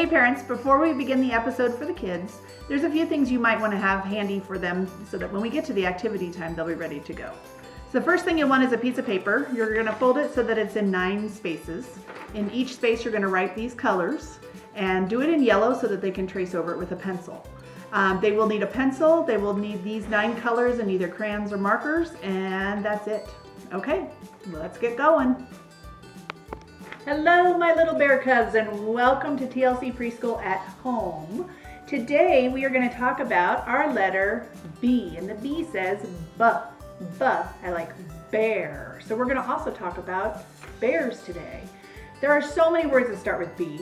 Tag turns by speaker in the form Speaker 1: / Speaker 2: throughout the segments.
Speaker 1: parents, before we begin the episode for the kids, there's a few things you might want to have handy for them so that when we get to the activity time, they'll be ready to go. So the first thing you'll want is a piece of paper. You're going to fold it so that it's in 9 spaces. In each space, you're going to write these colors and do it in yellow so that they can trace over it with a pencil. They will need a pencil. They will need these 9 colors in either crayons or markers, and that's it. Okay, let's get going. Hello, my little bear cubs, and welcome to TLC Preschool at Home. Today we are going to talk about our letter B, and the B says buh. I like bear. So we're going to also talk about bears today. There are so many words that start with B,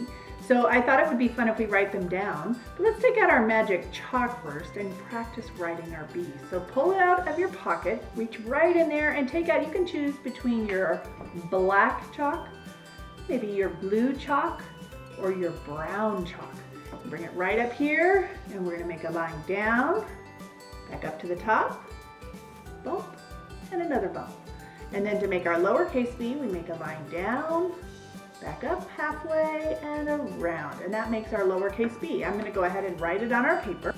Speaker 1: so I thought it would be fun if we write them down. But let's take out our magic chalk first and practice writing our B. So pull it out of your pocket, reach right in there and take out, you can choose between your black chalk, maybe your blue chalk, or your brown chalk. Bring it right up here, and we're going to make a line down, back up to the top, bump, and another bump. And then to make our lowercase b, we make a line down, back up halfway, and around. And that makes our lowercase b. I'm going to go ahead and write it on our paper.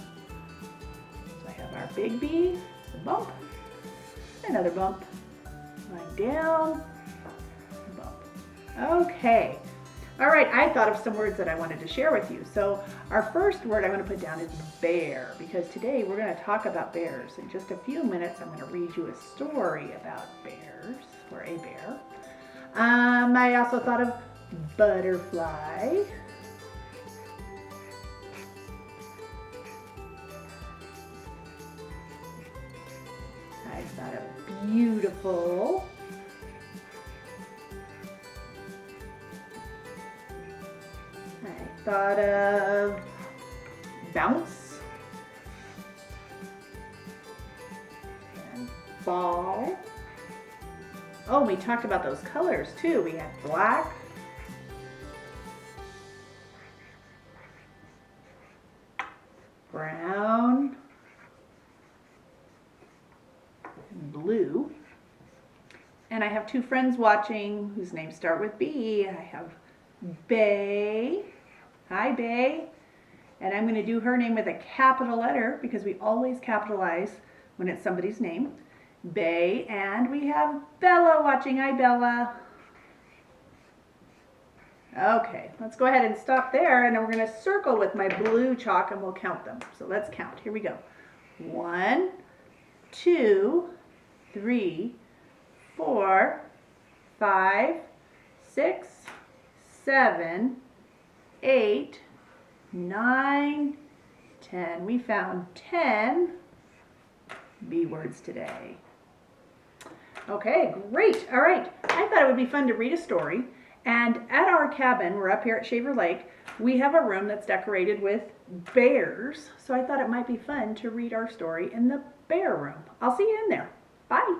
Speaker 1: So I have our big B, the bump, another bump, line down, bump. Okay. All right, I thought of some words that I wanted to share with you. So our first word I'm going to put down is bear, because today we're going to talk about bears. In just a few minutes, I'm going to read you a story about bears, or a bear. I also thought of butterfly. I thought of beautiful. Thought of bounce and ball. Oh, we talked about those colors too. We had black, brown, and blue. And I have 2 friends watching whose names start with B. I have Bay. Hi, Bay. And I'm going to do her name with a capital letter because we always capitalize when it's somebody's name. Bay. And we have Bella watching. Hi, Bella. Okay, let's go ahead and stop there, and then we're going to circle with my blue chalk and we'll count them. So let's count. Here we go. 1, 2, 3, 4, 5, 6, 7, 8, 9, 10. We found 10 B words today. Okay, great. All right. I thought it would be fun to read a story. And at our cabin, we're up here at Shaver Lake, we have a room that's decorated with bears. So I thought it might be fun to read our story in the bear room. I'll see you in there. Bye.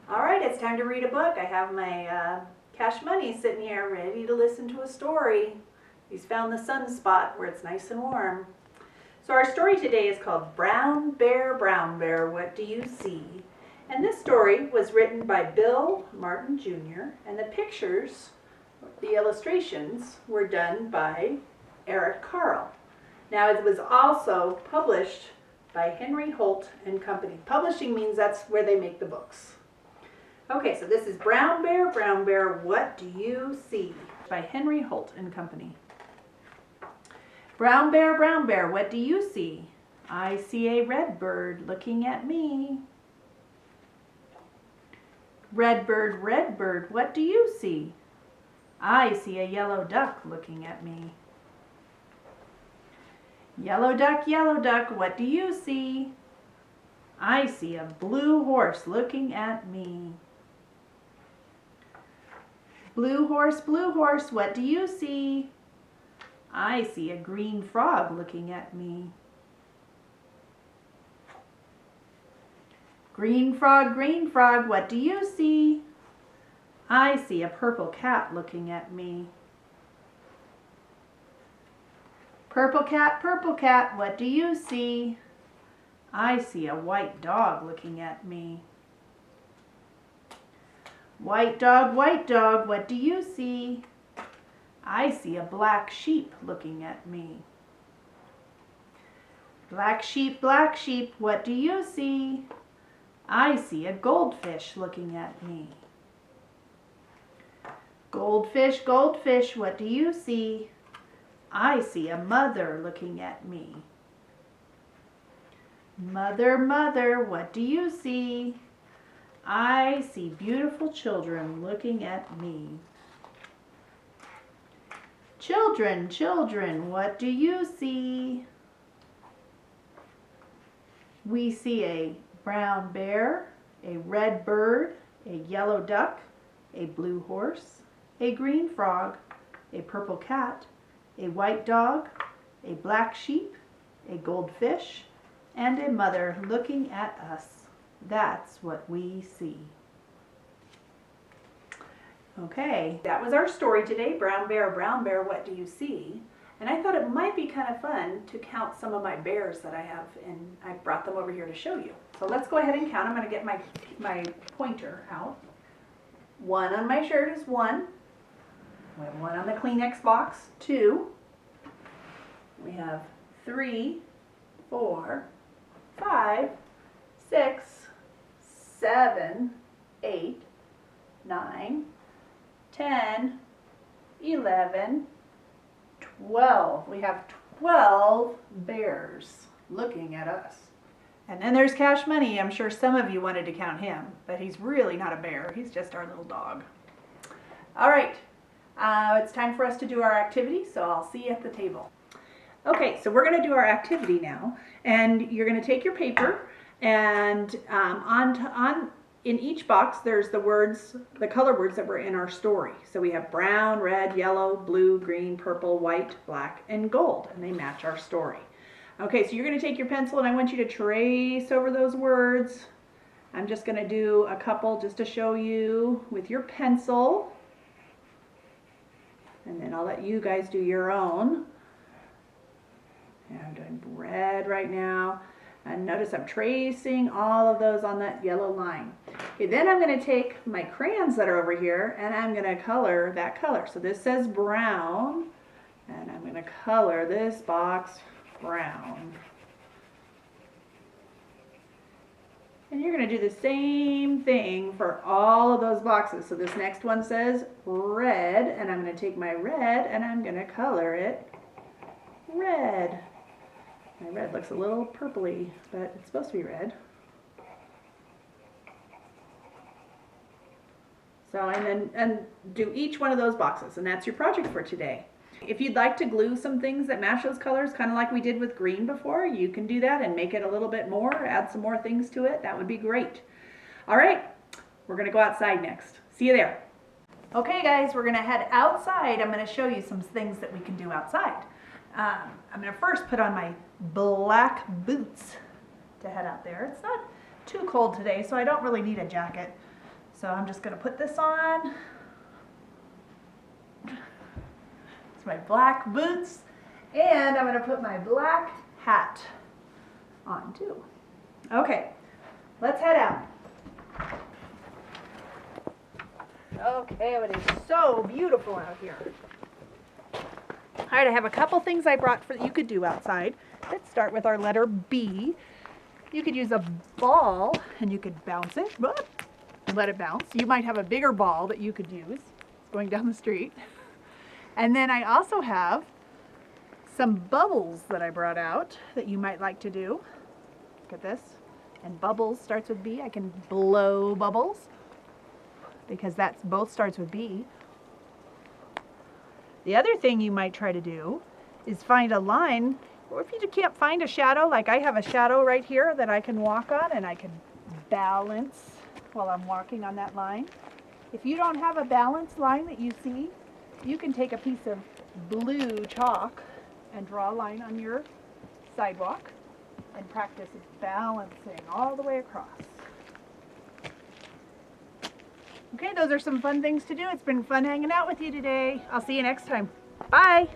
Speaker 1: All right, it's time to read a book. I have my Cash Money sitting here ready to listen to a story. He's found the sunspot where it's nice and warm. So our story today is called Brown Bear, What Do You See? And this story was written by Bill Martin Jr. and the pictures, the illustrations, were done by Eric Carle. Now it was also published by Henry Holt and Company. Publishing means that's where they make the books. Okay, so this is Brown Bear, What Do You See? By Henry Holt and Company. Brown Bear, what do you see? I see a red bird looking at me. Red bird, what do you see? I see a yellow duck looking at me. Yellow duck, what do you see? I see a blue horse looking at me. Blue horse, what do you see? I see a green frog looking at me. Green frog, what do you see? I see a purple cat looking at me. Purple cat, what do you see? I see a white dog looking at me. White dog, what do you see? I see a black sheep looking at me. Black sheep, what do you see? I see a goldfish looking at me. Goldfish, what do you see? I see a mother looking at me. Mother, what do you see? I see beautiful children looking at me. Children, what do you see? We see a brown bear, a red bird, a yellow duck, a blue horse, a green frog, a purple cat, a white dog, a black sheep, a goldfish, and a mother looking at us. That's what we see. Okay, that was our story today, Brown Bear, what do you see? And I thought it might be kind of fun to count some of my bears that I have, and I brought them over here to show you. So let's go ahead and count. I'm going to get my pointer out. 1 on my shirt is 1. We have 1 on the Kleenex box, 2. We have 3, 4, 5, 6, 7, 8, 9, 10, 11, 12. We have 12 bears looking at us. And then there's Cash Money. I'm sure some of you wanted to count him, but he's really not a bear. He's just our little dog. All right, it's time for us to do our activity, so I'll see you at the table. Okay, so we're going to do our activity now, and you're going to take your paper, and in each box there's the color words that were in our story. So we have brown, red, yellow, blue, green, purple, white, black, and gold, and they match our story. Okay, so you're going to take your pencil, and I want you to trace over those words. I'm just going to do a couple just to show you with your pencil, and then I'll let you guys do your own. And I'm doing red right now. And notice I'm tracing all of those on that yellow line. Okay, then I'm going to take my crayons that are over here, and I'm going to color that color. So this says brown, and I'm going to color this box brown. And you're going to do the same thing for all of those boxes. So this next one says red, and I'm going to take my red and I'm going to color it red. My red looks a little purpley, but it's supposed to be red. So, and do each one of those boxes, and that's your project for today. If you'd like to glue some things that match those colors, kind of like we did with green before, you can do that and make it a little bit more, add some more things to it. That would be great. All right, we're going to go outside next. See you there. Okay guys, we're going to head outside. I'm going to show you some things that we can do outside. I'm going to first put on my black boots to head out there. It's not too cold today, so I don't really need a jacket. So I'm just going to put this on. It's my black boots, and I'm going to put my black hat on too. Okay, let's head out. Okay, it is so beautiful out here. All right, I have a couple things I brought for that you could do outside. Let's start with our letter B. You could use a ball and you could bounce it, let it bounce. You might have a bigger ball that you could use going down the street. And then I also have some bubbles that I brought out that you might like to do. Look at this. And bubbles starts with B. I can blow bubbles because that's both starts with B. The other thing you might try to do is find a line, or if you can't find a shadow, like I have a shadow right here that I can walk on and I can balance while I'm walking on that line. If you don't have a balance line that you see, you can take a piece of blue chalk and draw a line on your sidewalk and practice balancing all the way across. Okay, those are some fun things to do. It's been fun hanging out with you today. I'll see you next time. Bye.